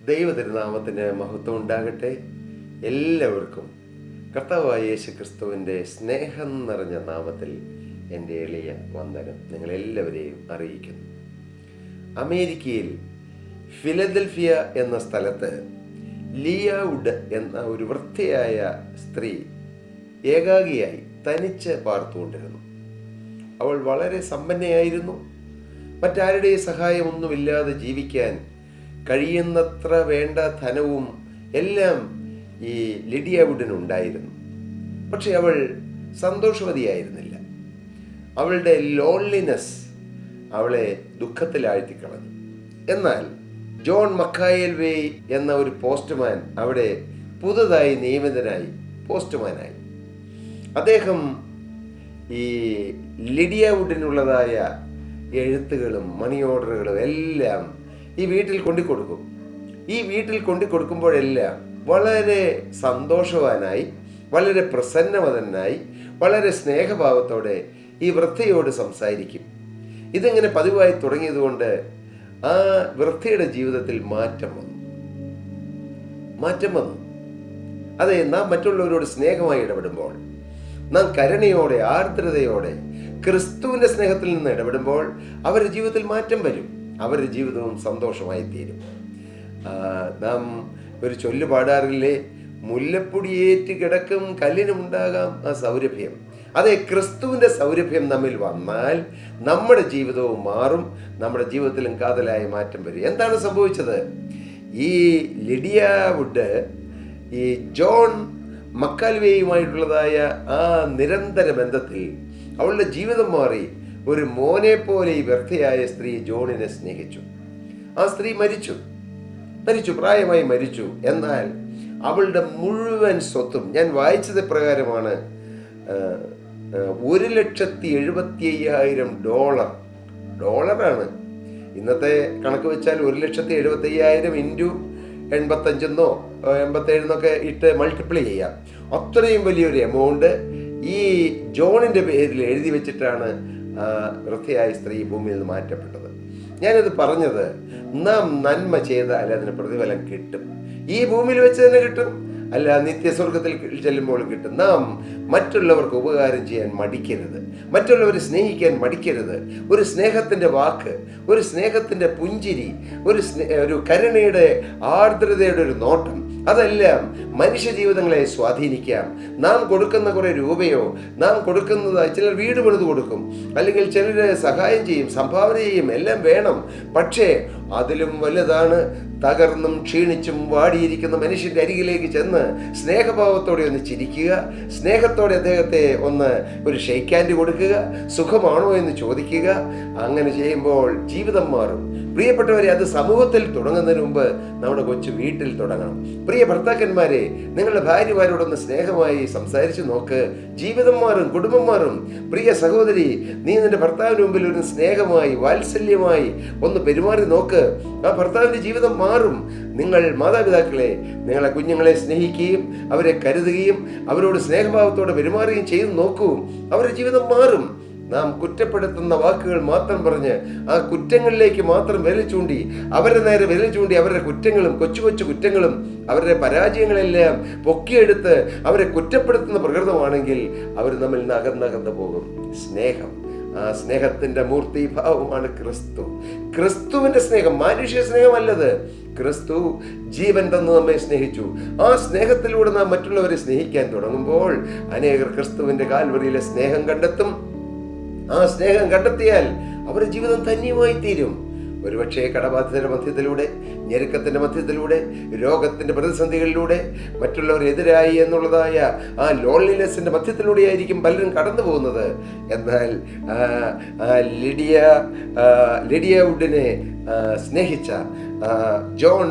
ദൈവതിരുനാമത്തിന് മഹത്വം ഉണ്ടാകട്ടെ. എല്ലാവർക്കും കർത്താവായ യേശു ക്രിസ്തുവിൻ്റെ സ്നേഹം നിറഞ്ഞ നാമത്തിൽ എൻ്റെ എളിയ വന്ദനം നിങ്ങളെല്ലാവരെയും അറിയിക്കുന്നു. അമേരിക്കയിൽ ഫിലദൽഫിയ എന്ന സ്ഥലത്ത് ലിയ വുഡ് എന്ന ഒരു വൃദ്ധയായ സ്ത്രീ ഏകാഗിയായി തനിച്ച് പാർത്തുകൊണ്ടിരുന്നു. അവൾ വളരെ സമ്പന്നയായിരുന്നു. മറ്റാരുടെയും സഹായമൊന്നുമില്ലാതെ ജീവിക്കാൻ കഴിയുന്നത്ര വേണ്ട ധനവും എല്ലാം ഈ ലിഡിയ വുഡിനുണ്ടായിരുന്നു. പക്ഷെ അവൾ സന്തോഷവതിയായിരുന്നില്ല. അവളുടെ ലോൺലിനെസ് അവളെ ദുഃഖത്തിലാഴ്ത്തിക്കളഞ്ഞു. എന്നാൽ ജോൺ മക്കായേൽവേ എന്ന ഒരു പോസ്റ്റ്മാൻ അവിടെ പുതുതായി നിയമിതനായി പോസ്റ്റ്മാനായി. അദ്ദേഹം ഈ ലിഡിയ വുഡിനുള്ളതായ എഴുത്തുകളും മണി ഓർഡറുകളും എല്ലാം ഈ വീട്ടിൽ കൊണ്ടുകൊടുക്കും. ഈ വീട്ടിൽ കൊണ്ടുകൊടുക്കുമ്പോഴെല്ലാം വളരെ സന്തോഷവാനായി, വളരെ പ്രസന്നവതനായി, വളരെ സ്നേഹഭാവത്തോടെ ഈ വൃദ്ധയോട് സംസാരിക്കും. ഇതിങ്ങനെ പതിവായി തുടങ്ങിയതുകൊണ്ട് ആ വൃദ്ധയുടെ ജീവിതത്തിൽ മാറ്റം വന്നു. അതെ, നാം മറ്റുള്ളവരോട് സ്നേഹമായി ഇടപെടുമ്പോൾ, നാം കരുണയോടെ ആർദ്രതയോടെ ക്രിസ്തുവിൻ്റെ സ്നേഹത്തിൽ നിന്ന് ഇടപെടുമ്പോൾ അവരുടെ ജീവിതത്തിൽ മാറ്റം വരും. അവരുടെ ജീവിതവും സന്തോഷമായി തീരും. നാം ഒരു ചൊല്ല് പാടാറില്ലേ, മുല്ലപ്പൊടിയേറ്റ് കിടക്കും കല്ലിനുമുണ്ടാകാം ആ സൗരഭ്യം. അതെ, ക്രിസ്തുവിൻ്റെ സൗരഭ്യം നമ്മിൽ വന്നാൽ നമ്മുടെ ജീവിതവും മാറും, നമ്മുടെ ജീവിതത്തിലും കാതലായ മാറ്റം വരും. എന്താണ് സംഭവിച്ചത്? ഈ ലിഡിയ വുഡ് ഈ ജോൺ മക്കാൽവേയുമായിട്ടുള്ളതായ ആ നിരന്തര ബന്ധത്തിൽ അവളുടെ ജീവിതം മാറി. ഒരു മോനെ പോലെ ഈ വ്യർത്ഥയായ സ്ത്രീ ജോണിനെ സ്നേഹിച്ചു. ആ സ്ത്രീ മരിച്ചു, പ്രായമായി മരിച്ചു. എന്നാൽ അവളുടെ മുഴുവൻ സ്വത്തും, ഞാൻ വായിച്ചത് പ്രകാരമാണ്, $1,70,75,000 ഡോളറാണ്. ഇന്നത്തെ കണക്ക് വെച്ചാൽ 1,70,75,000 ഇൻറ്റു 85 87 ഇട്ട് മൾട്ടിപ്ലൈ ചെയ്യാം. അത്രയും വലിയൊരു എമൗണ്ട് ഈ ജോണിൻ്റെ പേരിൽ എഴുതി വെച്ചിട്ടാണ് വൃദ്ധയായ സ്ത്രീ ഭൂമിയിൽ നിന്ന് മാറ്റപ്പെട്ടത്. ഞാനിത് പറഞ്ഞത്, നാം നന്മ ചെയ്താൽ അതിന് പ്രതിഫലം കിട്ടും. ഈ ഭൂമിയിൽ വെച്ച് തന്നെ കിട്ടും, അല്ല നിത്യസ്വർഗത്തിൽ ചെല്ലുമ്പോൾ കിട്ടും. നാം മറ്റുള്ളവർക്ക് ഉപകാരം ചെയ്യാൻ മടിക്കരുത്, മറ്റുള്ളവരെ സ്നേഹിക്കാൻ മടിക്കരുത്. ഒരു സ്നേഹത്തിൻ്റെ വാക്ക്, ഒരു സ്നേഹത്തിൻ്റെ പുഞ്ചിരി, ഒരു കരുണയുടെ ആർദ്രതയുടെ ഒരു നോട്ടം, അതെല്ലാം മനുഷ്യ ജീവിതങ്ങളെ സ്വാധീനിക്കാം. നാം കൊടുക്കുന്ന കുറേ രൂപയോ, നാം കൊടുക്കുന്നത്, ചിലർ വീട് പണിത് കൊടുക്കും, അല്ലെങ്കിൽ ചിലർ സഹായം ചെയ്യും, സംഭാവന ചെയ്യും, എല്ലാം വേണം. പക്ഷേ അതിലും വലുതാണ് തകർന്നും ക്ഷീണിച്ചും വാടിയിരിക്കുന്ന മനുഷ്യൻ്റെ അരികിലേക്ക് ചെന്ന് സ്നേഹഭാവത്തോടെ ഒന്ന് ചിരിക്കുക, സ്നേഹത്തോടെ അദ്ദേഹത്തെ ഒന്ന് ഒരു ഷെയ്ക്ക് ഹാൻഡ് കൊടുക്കുക, സുഖമാണോ എന്ന് ചോദിക്കുക. അങ്ങനെ ചെയ്യുമ്പോൾ ജീവിതം മാറും. പ്രിയപ്പെട്ടവരെ, അത് സമൂഹത്തിൽ തുടങ്ങുന്നതിന് മുമ്പ് നമ്മുടെ കൊച്ചു വീട്ടിൽ തുടങ്ങണം. പ്രിയ ഭർത്താക്കന്മാരെ, നിങ്ങളുടെ ഭാര്യമാരോടൊന്ന് സ്നേഹമായി സംസാരിച്ച് നോക്ക്, ജീവിതം മാറും, കുടുംബം മാറും. പ്രിയ സഹോദരി, നീ നിന്റെ ഭർത്താവിന് മുമ്പിൽ ഒരു സ്നേഹമായി, വാത്സല്യമായി ഒന്ന് പെരുമാറി നോക്ക്. ആ ഭർത്താവിൻ്റെ ജീവിതം മാറും. നിങ്ങൾ മാതാപിതാക്കളെ, നിങ്ങളെ കുഞ്ഞുങ്ങളെ സ്നേഹിക്കുകയും അവരെ കരുതുകയും അവരോട് സ്നേഹഭാവത്തോടെ പെരുമാറുകയും ചെയ്ത് നോക്കൂ, അവരുടെ ജീവിതം മാറും. നാം കുറ്റപ്പെടുത്തുന്ന വാക്കുകൾ മാത്രം പറഞ്ഞ് ആ കുറ്റങ്ങളിലേക്ക് മാത്രം വിരൽ ചൂണ്ടി, അവരുടെ നേരെ വിരൽ ചൂണ്ടി അവരുടെ കുറ്റങ്ങളും, കൊച്ചു കൊച്ചു കുറ്റങ്ങളും, അവരുടെ പരാജയങ്ങളെല്ലാം പൊക്കിയെടുത്ത് അവരെ കുറ്റപ്പെടുത്തുന്ന പ്രകൃതമാണെങ്കിൽ അവർ നമ്മിൽ നിന്ന് അകന്നകന്നു പോകും. സ്നേഹം, ആ സ്നേഹത്തിൻ്റെ മൂർത്തിഭാവമാണ് ക്രിസ്തു. ക്രിസ്തുവിൻ്റെ സ്നേഹം, മനുഷ്യ സ്നേഹമല്ലത്. ക്രിസ്തു ജീവൻ തന്ന് നമ്മെ സ്നേഹിച്ചു. ആ സ്നേഹത്തിലൂടെ നാം മറ്റുള്ളവരെ സ്നേഹിക്കാൻ തുടങ്ങുമ്പോൾ അനേകർ ക്രിസ്തുവിൻ്റെ കാൽവറിയിലെ സ്നേഹം കണ്ടെത്തും. ആ സ്നേഹം കണ്ടെത്തിയാൽ അവരുടെ ജീവിതം ധന്യമായി തീരും. ഒരുപക്ഷെ കടബാധ്യതയുടെ മധ്യത്തിലൂടെ, ഞെരുക്കത്തിൻ്റെ മധ്യത്തിലൂടെ, രോഗത്തിൻ്റെ പ്രതിസന്ധികളിലൂടെ, മറ്റുള്ളവരെതിരായി എന്നുള്ളതായ ആ ലോൺലിനെസ്സിൻ്റെ മധ്യത്തിലൂടെയായിരിക്കും പലരും കടന്നു പോകുന്നത്. എന്നാൽ ലിഡിയ വുഡിനെ സ്നേഹിച്ച ജോൺ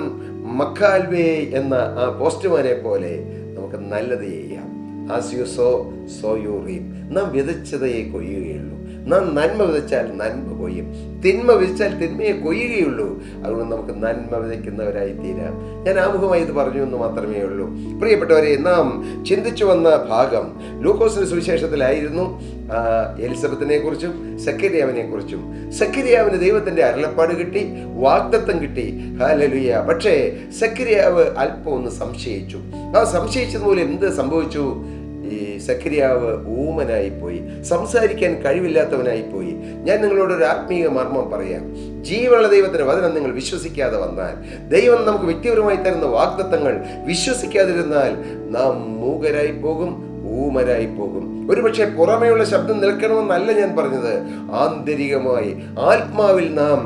മക്കാൽവേ എന്ന ആ പോസ്റ്റ്മാനെ പോലെ നമുക്ക് നല്ലത് ചെയ്യാം. As you so you റീപ്പ്. നാം വിതച്ചതയെ കൊയ്യുകയുള്ളൂ. നാം നന്മ വിതച്ചാൽ നന്മ കൊയ്യും, തിന്മ വിതച്ചാൽ തിന്മയെ കൊയ്യുകയുള്ളൂ. അതുകൊണ്ട് നമുക്ക് നന്മ വിതയ്ക്കുന്നവരായി തീരാം. ഞാൻ ആമുഖമായി ഇത് പറഞ്ഞു എന്ന് മാത്രമേ ഉള്ളൂ. പ്രിയപ്പെട്ടവരെ, നാം ചിന്തിച്ചു വന്ന ഭാഗം ലൂക്കോസിന്റെ സുവിശേഷത്തിലായിരുന്നു. എലിസബത്തിനെ കുറിച്ചും സക്കറിയാവിനെ കുറിച്ചും. സക്കറിയാവിന് ദൈവത്തിന്റെ അരുളപ്പാട് കിട്ടി, വാഗ്ദത്തം കിട്ടി. ഹല്ലേലൂയ. പക്ഷേ സക്കറിയാവ് അല്പം ഒന്ന് സംശയിച്ചു. ആ സംശയിച്ചതുപോലെ എന്ത് സംഭവിച്ചു? ഈ സക്കറിയാവ് ഊമനായിപ്പോയി, സംസാരിക്കാൻ കഴിവില്ലാത്തവനായിപ്പോയി. ഞാൻ നിങ്ങളോടൊരു ആത്മീയ മർമ്മം പറയാം. ജീവനുള്ള ദൈവത്തിന്റെ വചനം നിങ്ങൾ വിശ്വസിക്കാതെ വന്നാൽ, ദൈവം നമുക്ക് വ്യക്തിപരമായി തരുന്ന വാഗ്ദത്തങ്ങൾ വിശ്വസിക്കാതിരുന്നാൽ നാം മൂകരായി പോകും, ഊമരായി പോകും. ഒരുപക്ഷെ പുറമേയുള്ള ശബ്ദം നിൽക്കണമെന്നല്ല ഞാൻ പറഞ്ഞത്, ആന്തരികമായി ആത്മാവിൽ നാം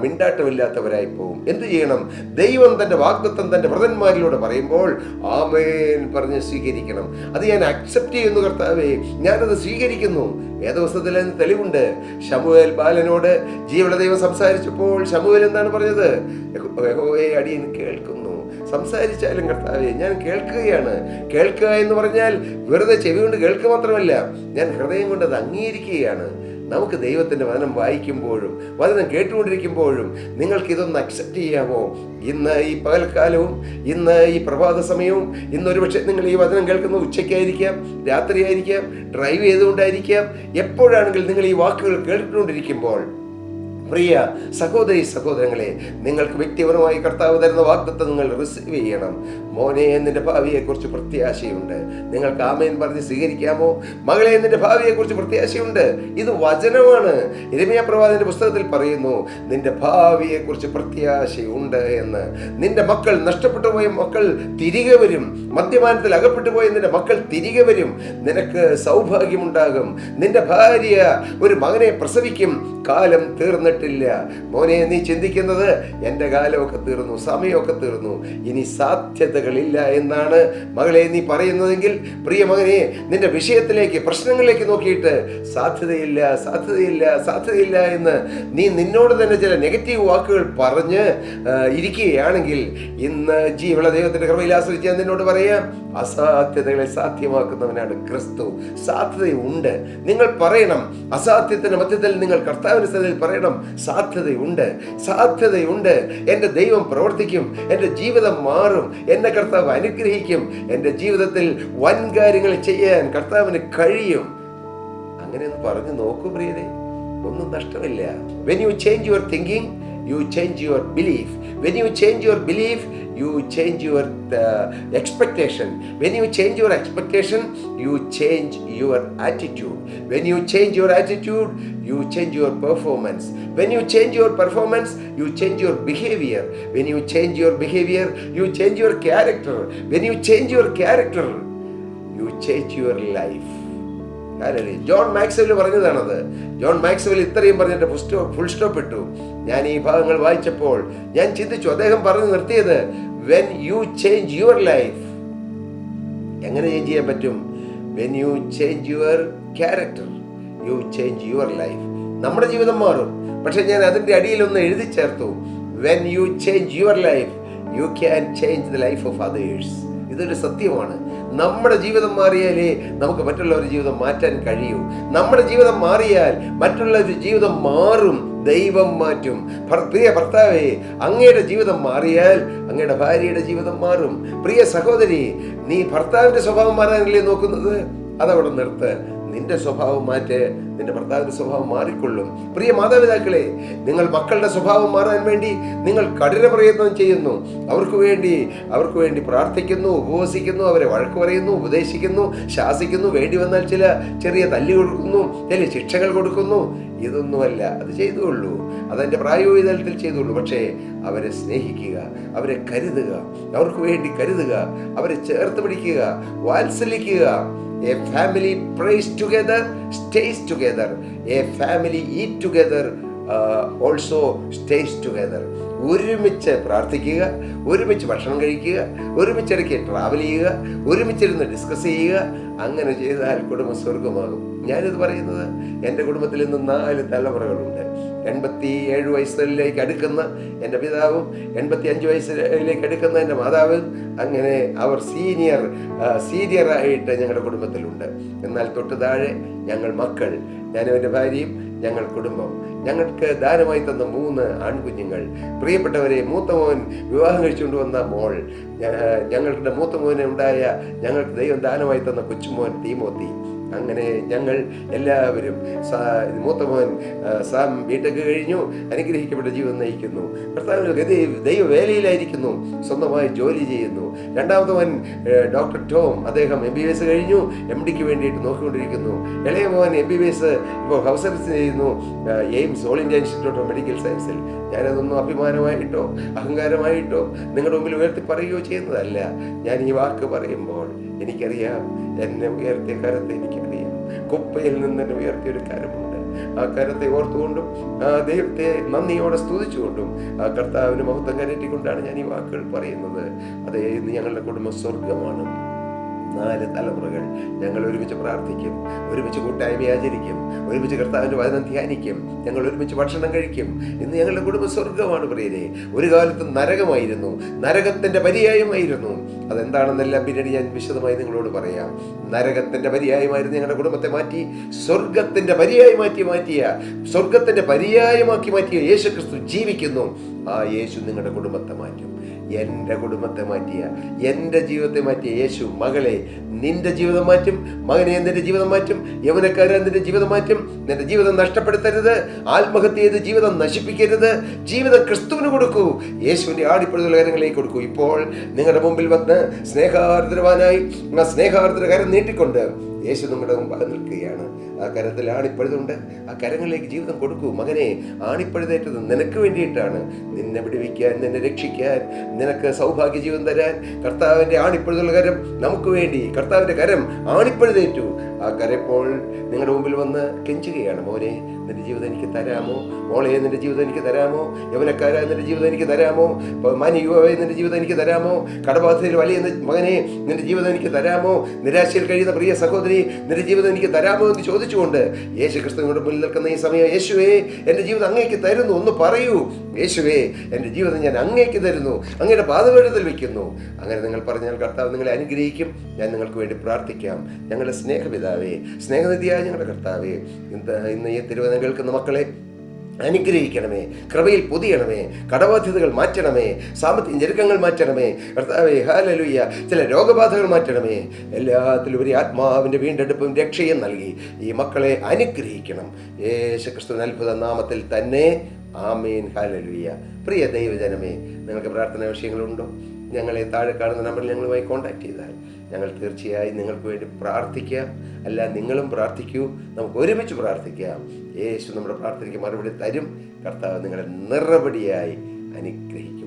മിണ്ടാട്ടമില്ലാത്തവരായി പോകും. എന്ത് ചെയ്യണം? ദൈവം തന്റെ വാഗ്ദത്തം തന്റെ വ്രതന്മാരിലൂടെ പറയുമ്പോൾ ആമേൻ പറഞ്ഞ് സ്വീകരിക്കണം. അത് ഞാൻ അക്സെപ്റ്റ് ചെയ്യുന്നു കർത്താവേ, ഞാനത് സ്വീകരിക്കുന്നു. വേദപുസ്തകത്തിൽ അതിന് തെളിവുണ്ട്. ശമൂവേൽ ബാലനോട് ജീവനുള്ള ദൈവം സംസാരിച്ചപ്പോൾ ശമൂവേൽ എന്താണ് പറഞ്ഞത്? യഹോവേ, അടിയൻ കേൾക്കുന്നു. സംസാരിച്ചാലും കർത്താവേ ഞാൻ കേൾക്കുകയാണ്. കേൾക്കുക എന്ന് പറഞ്ഞാൽ വെറുതെ ചെവി കൊണ്ട് കേൾക്കുക മാത്രമല്ല, ഞാൻ ഹൃദയം കൊണ്ട് അത് അംഗീകരിക്കുകയാണ്. നമുക്ക് ദൈവത്തിൻ്റെ വചനം വായിക്കുമ്പോഴും വചനം കേട്ടുകൊണ്ടിരിക്കുമ്പോഴും നിങ്ങൾക്ക് ഇതൊന്ന് അക്സെപ്റ്റ് ചെയ്യാമോ? ഇന്ന് ഈ പകൽക്കാലവും, ഇന്ന് ഈ പ്രഭാത സമയവും, ഇന്നൊരു പക്ഷേ നിങ്ങൾ ഈ വചനം കേൾക്കുന്നത് ഉച്ചയ്ക്കായിരിക്കാം, രാത്രിയായിരിക്കാം, ഡ്രൈവ് ചെയ്തുകൊണ്ടായിരിക്കാം. എപ്പോഴാണെങ്കിൽ നിങ്ങൾ ഈ വാക്കുകൾ കേട്ടുകൊണ്ടിരിക്കുമ്പോൾ, പ്രിയ സഹോദരി സഹോദരങ്ങളെ, നിങ്ങൾക്ക് വ്യക്തിപരമായി കർത്താവ് തരുന്ന വാഗ്ദത്തം നിങ്ങൾ റിസീവ് ചെയ്യണം. മോനെ, നിന്റെ ഭാവിയെക്കുറിച്ച് പ്രത്യാശയുണ്ട്. നിങ്ങൾക്ക് ആമേൻ പറഞ്ഞ് സ്വീകരിക്കാമോ? മകളെ, നിന്റെ ഭാവിയെക്കുറിച്ച് പ്രത്യാശയുണ്ട്. ഇത് വചനമാണ്. യിരെമ്യാ പ്രവാചകന്റെ പുസ്തകത്തിൽ പറയുന്നു, നിന്റെ ഭാവിയെക്കുറിച്ച് പ്രത്യാശയുണ്ട് എന്ന്. നിന്റെ മക്കൾ, നഷ്ടപ്പെട്ടു പോയ മക്കൾ തിരികെ വരും. മദ്യപാനത്തിൽ അകപ്പെട്ടു പോയ നിന്റെ മക്കൾ തിരികെ വരും. നിനക്ക് സൗഭാഗ്യമുണ്ടാകും. നിന്റെ ഭാര്യ ഒരു മകനെ പ്രസവിക്കും. കാലം തീർന്നിട്ടില്ല മോനെ. നീ ചിന്തിക്കുന്നത് എൻ്റെ കാലമൊക്കെ തീർന്നു, സമയമൊക്കെ തീർന്നു, ഇനി സാധ്യതകളില്ല എന്നാണ് മകളെ നീ പറയുന്നതെങ്കിൽ, പ്രിയ മകനെ, നിന്റെ വിഷയത്തിലേക്ക്, പ്രശ്നങ്ങളിലേക്ക് നോക്കിയിട്ട് സാധ്യതയില്ല, സാധ്യതയില്ല, സാധ്യതയില്ല എന്ന് നീ നിന്നോട് തന്നെ ചില നെഗറ്റീവ് വാക്കുകൾ പറഞ്ഞ് ഇരിക്കുകയാണെങ്കിൽ, ഇന്ന് ജീവനുള്ള ദൈവത്തിന്റെ കൃപയിൽ ആശ്രയിച്ച് ഞാൻ നിന്നോട് പറയാം, അസാധ്യതകളെ സാധ്യമാക്കുന്നവനാണ് ക്രിസ്തു. സാധ്യതയുണ്ട്. നിങ്ങൾ പറയണം, അസാധ്യത്തിന്റെ മധ്യത്തിൽ നിങ്ങൾ കർത്താവിന്റെ സന്നിധിയിൽ പറയണം, സാധ്യതയുണ്ട്, സാധ്യതയുണ്ട്. എൻ്റെ ദൈവം പ്രവർത്തിക്കും, എൻ്റെ ജീവിതം മാറും, എന്നെ കർത്താവ് അനുഗ്രഹിക്കും, എൻ്റെ ജീവിതത്തിൽ വൻ കാര്യങ്ങൾ ചെയ്യാൻ കർത്താവിന് കഴിയും. അങ്ങനെയൊന്ന് പറഞ്ഞു നോക്കൂ പ്രിയരെ, ഒന്നും നഷ്ടമില്ല. When you change your thinking, you change your belief. When you change your belief, you change your expectation. When you change your expectation, you change your attitude. When you change your attitude, you change your performance. When you change your performance, you change your behavior. When you change your behavior, you change your character. When you change your character, you change your life. John Maxwell പറഞ്ഞതാണത്. John Maxwell ഇത്രയും പറഞ്ഞിട്ട് full stop ഇട്ടു. ഞാൻ ഈ ഭാഗങ്ങൾ വായിച്ചപ്പോൾ ഞാൻ ചിന്തിച്ചു, അദ്ദേഹം പറഞ്ഞു നിർത്തിയത്, when you change your life. എങ്ങനെ ചേഞ്ച് ചെയ്യാൻ പറ്റും? when you change your character, you change your life. നമ്മുടെ ജീവിതം മാറും. പക്ഷെ ഞാൻ അതിൻ്റെ അടിയിലൊന്ന് എഴുതി ചേർത്തു, when you change your life, you can change the life of others. ഇതൊരു സത്യമാണ്. നമ്മുടെ ജീവിതം മാറിയാലേ നമുക്ക് മറ്റുള്ളവരുടെ ജീവിതം മാറ്റാൻ കഴിയൂ. നമ്മുടെ ജീവിതം മാറിയാൽ മറ്റുള്ളവരുടെ ജീവിതം മാറും, ദൈവം മാറ്റും. പ്രിയ ഭർത്താവേ, അങ്ങയുടെ ജീവിതം മാറിയാൽ അങ്ങയുടെ ഭാര്യയുടെ ജീവിതം മാറും. പ്രിയ സഹോദരി, നീ ഭർത്താവിന്റെ സ്വഭാവം മാറാനല്ലേ നോക്കുന്നത്? അതവിടെ നിർത്ത്. നിന്റെ സ്വഭാവം മാറ്റ്, നിന്റെ ഭർത്താവിന്റെ സ്വഭാവം മാറിക്കൊള്ളും. പ്രിയ മാതാപിതാക്കളെ, നിങ്ങൾ മക്കളുടെ സ്വഭാവം മാറാൻ വേണ്ടി നിങ്ങൾ കഠിന പ്രയത്നം ചെയ്യുന്നു. അവർക്ക് വേണ്ടി പ്രാർത്ഥിക്കുന്നു, ഉപവസിക്കുന്നു, അവരെ വഴക്ക് പറയുന്നു, ഉപദേശിക്കുന്നു, ശാസിക്കുന്നു, വേണ്ടി വന്നാൽ ചില ചെറിയ തല്ലി കൊടുക്കുന്നു, ചില ശിക്ഷകൾ കൊടുക്കുന്നു. ഇതൊന്നുമല്ല, അത് ചെയ്തുകൊള്ളൂ, അതെൻ്റെ പ്രായോഗിക തലത്തിൽ ചെയ്തുകൊള്ളൂ. പക്ഷേ അവരെ സ്നേഹിക്കുക, അവരെ കരുതുക, അവർക്ക് വേണ്ടി കരുതുക, അവരെ ചേർത്ത് പിടിക്കുക, വാത്സല്യിക്കുക. A family prays together, stays together. A family eat together, also stays together. ഒരുമിച്ച് പ്രാർത്ഥിക്കുക, ഒരുമിച്ച് ഭക്ഷണം കഴിക്കുക, ഒരുമിച്ചിടയ്ക്ക് ട്രാവൽ ചെയ്യുക, ഒരുമിച്ചിരുന്ന് ഡിസ്കസ് ചെയ്യുക. അങ്ങനെ ചെയ്താൽ കുടുംബം സ്വർഗമാകും. ഞാനിത് പറയുന്നത് എൻ്റെ കുടുംബത്തിൽ നിന്ന് 4 തലമുറകളുണ്ട്. 87 വയസ്സിലേക്ക് അടുക്കുന്ന എൻ്റെ പിതാവും 85 വയസ്സിലേക്ക് അടുക്കുന്ന എൻ്റെ മാതാവും, അങ്ങനെ അവർ സീനിയറായിട്ട് ഞങ്ങളുടെ കുടുംബത്തിലുണ്ട്. എന്നാൽ തൊട്ട് താഴെ ഞങ്ങൾ മക്കൾ, ഞാനും എൻ്റെ ഭാര്യയും, ഞങ്ങൾ കുടുംബം. ഞങ്ങൾക്ക് ദാനമായി തന്ന 3 ആൺകുഞ്ഞുങ്ങൾ. പ്രിയപ്പെട്ടവരെ, മൂത്ത മോൻ വിവാഹം കഴിച്ചുകൊണ്ട് വന്ന മോൾ, ഞങ്ങളുടെ മൂത്ത മോനെ ഉണ്ടായ ഞങ്ങൾക്ക് ദൈവം ദാനമായി തന്ന കൊച്ചുമോൻ തീമോത്തി. അങ്ങനെ ഞങ്ങൾ എല്ലാവരും, മൂത്ത മോൻ സാം ബിടെക് കഴിഞ്ഞു, അനുഗ്രഹിക്കപ്പെട്ട ജീവിതം നയിക്കുന്നു. കർത്താവിന്റെ ദൈവവേലയിലായിരിക്കുന്നു, സ്വന്തമായി ജോലി ചെയ്യുന്നു. രണ്ടാമത്തെ മോൻ ഡോക്ടർ ടോം, അദ്ദേഹം MBBS കഴിഞ്ഞു, MDക്ക് വേണ്ടിയിട്ട് നോക്കിക്കൊണ്ടിരിക്കുന്നു. ഇളയ മോൻ MBBS ഇപ്പോൾ ഹൗസ് സർവീസ് ചെയ്യുന്നു, AIIMS All India Institute of Medical സയൻസിൽ. ഞാനതൊന്നും അഭിമാനമായിട്ടോ അഹങ്കാരമായിട്ടോ നിങ്ങളുടെ മുമ്പിൽ ഉയർത്തി പറയുകയോ ചെയ്യുന്നതല്ല. ഞാൻ ഈ വാക്ക് പറയുമ്പോൾ എനിക്കറിയാം, എന്നെ ഉയർത്തിയ കരത്തെ എനിക്കറിയാം. കുപ്പയിൽ നിന്ന് എന്നെ ഉയർത്തിയൊരു കരമുണ്ട്. ആ കരത്തെ ഓർത്തുകൊണ്ടും ആ ദൈവത്തെ നന്ദിയോടെ സ്തുതിച്ചുകൊണ്ടും ആ കർത്താവിന് മഹത്വം കരറ്റിക്കൊണ്ടാണ് ഞാൻ ഈ വാക്കുകൾ പറയുന്നത്. അതേ, ഇന്ന് ഞങ്ങളുടെ കുടുംബം സ്വർഗമാണ്. 4 തലമുറകൾ ഞങ്ങൾ ഒരുമിച്ച് പ്രാർത്ഥിക്കും, ഒരുമിച്ച് കൂട്ടായ്മ ആചരിക്കും, ഒരുമിച്ച് കർത്താവിൻ്റെ വചനം ധ്യാനിക്കും, ഞങ്ങൾ ഒരുമിച്ച് ഭക്ഷണം കഴിക്കും. ഇന്ന് ഞങ്ങളുടെ കുടുംബ സ്വർഗമാണ് പ്രിയരെ. ഒരു കാലത്ത് നരകമായിരുന്നു, നരകത്തിൻ്റെ പര്യായമായിരുന്നു. അതെന്താണെന്നെല്ലാം പിന്നീട് ഞാൻ വിശദമായി നിങ്ങളോട് പറയാം. നരകത്തിൻ്റെ പര്യായമായിരുന്നു ഞങ്ങളുടെ കുടുംബത്തെ മാറ്റി സ്വർഗത്തിൻ്റെ പര്യായമാക്കി മാറ്റിയ യേശു ക്രിസ്തു ജീവിക്കുന്നു. ആ യേശു നിങ്ങളുടെ കുടുംബത്തെ മാറ്റും. എൻ്റെ കുടുംബത്തെ മാറ്റിയ, എൻ്റെ ജീവിതത്തെ മാറ്റിയ യേശു, മകളെ നിന്റെ ജീവിതം മാറ്റും, മകനെ നിന്റെ ജീവിതം മാറ്റും, യൗവനക്കാരൻ നിന്റെ ജീവിതം മാറ്റും. നിന്റെ ജീവിതം നഷ്ടപ്പെടുത്തരുത്, ആത്മഹത്യ ചെയ്ത് ജീവിതം നശിപ്പിക്കരുത്. ജീവിതം ക്രിസ്തുവിന് കൊടുക്കൂ, യേശുവിൻ്റെ ആടിപ്പഴുതുള്ള കാര്യങ്ങളിലേക്ക് കൊടുക്കൂ. ഇപ്പോൾ നിങ്ങളുടെ മുമ്പിൽ വന്ന് സ്നേഹാർദ്രവാനായി സ്നേഹാർദ്ര കരം നീട്ടിക്കൊണ്ട് യേശു നിങ്ങളുടെ മുമ്പാകെ നിൽക്കുകയാണ്. ആ കരത്തിൽ ആണിപ്പഴുതുണ്ട്, ആ കരങ്ങളിലേക്ക് ജീവിതം കൊടുക്കൂ. മകനെ, ആണിപ്പഴുതേറ്റത് നിനക്ക് വേണ്ടിയിട്ടാണ്, നിന്നെ വിടുവിക്കാൻ, നിന്നെ രക്ഷിക്കാൻ, നിനക്ക് സൗഭാഗ്യ ജീവൻ തരാൻ. കർത്താവിൻ്റെ ആണിപ്പഴുതുള്ള കരം നമുക്ക് വേണ്ടി, കർത്താവിൻ്റെ കരം ആണിപ്പഴുതേറ്റു. ആ കരപ്പോൾ നിങ്ങളുടെ മുമ്പിൽ വന്ന് കെഞ്ചുകയാണ്, മോനെ നിന്റെ ജീവിതം എനിക്ക് തരാമോ, മോളെ നിന്റെ ജീവിതം എനിക്ക് തരാമോ, യൗവനക്കാരായ നിന്റെ ജീവിതം എനിക്ക് തരാമോ, മാന്യ യുവാവായ നിന്റെ ജീവിതം എനിക്ക് തരാമോ, കടബാധയിൽ വലിയ മകനെ നിന്റെ ജീവിതം എനിക്ക് തരാമോ, നിരാശയിൽ കഴിയുന്ന പ്രിയ സഹോദരി നിന്റെ ജീവിതം എനിക്ക് തരാമോ എന്ന് ചോദിച്ചുകൊണ്ട് യേശു ക്രിസ്തുവിന്റെ മുന്നിൽ നിൽക്കുന്ന ഈ സമയം, യേശുവേ എൻ്റെ ജീവിതം അങ്ങേക്ക് തരുന്നു, ഒന്ന് പറയൂ. യേശുവേ എൻ്റെ ജീവിതം ഞാൻ അങ്ങേക്ക് തരുന്നു, അങ്ങയുടെ പാദപീഠത്തിൽ വെക്കുന്നു. അങ്ങനെ നിങ്ങൾ പറഞ്ഞാൽ കർത്താവ് നിങ്ങളെ അനുഗ്രഹിക്കും. ഞാൻ നിങ്ങൾക്ക് വേണ്ടി പ്രാർത്ഥിക്കാം. ഞങ്ങളുടെ സ്നേഹപിതാവേ, സ്നേഹനിധിയായ ഞങ്ങളുടെ കർത്താവേ, ഇന്ന് ഈ തിരുവചനം കേൾക്കുന്ന മക്കളെ അനുഗ്രഹിക്കണമേ, കൃപയിൽ പൊതിയണമേ, കടബാധ്യതകൾ മാറ്റണമേ, സാമ്പത്തിക ഞെരുക്കങ്ങൾ മാറ്റണമേ കർത്താവേ. ഹല്ലേലൂയ. ചില രോഗബാധകൾ മാറ്റണമേ. എല്ലാത്തിലുപരി ആത്മാവിൻ്റെ വീണ്ടെടുപ്പും രക്ഷയും നൽകി ഈ മക്കളെ അനുഗ്രഹിക്കണം. യേശു ക്രിസ്തുവിന്റെ അത്ഭുത നാമത്തിൽ തന്നെ. ആമേൻ. ഹല്ലേലൂയ. പ്രിയ ദൈവജനമേ, നിങ്ങൾക്ക് പ്രാർത്ഥനാ വിഷയങ്ങളുണ്ടോ? ഞങ്ങളെ താഴെ കാണുന്ന നമ്പറിൽ ഞങ്ങളുമായി കോൺടാക്ട് ചെയ്താൽ ഞങ്ങൾ തീർച്ചയായും നിങ്ങൾക്ക് വേണ്ടി പ്രാർത്ഥിക്കാം. അല്ല, നിങ്ങളും പ്രാർത്ഥിക്കൂ, നമുക്ക് ഒരുമിച്ച് പ്രാർത്ഥിക്കാം. യേശു നമ്മുടെ പ്രാർത്ഥനയ്ക്ക് മറുപടി തരും. കർത്താവ് നിങ്ങളെ നിറപടിയായി അനുഗ്രഹിക്കും.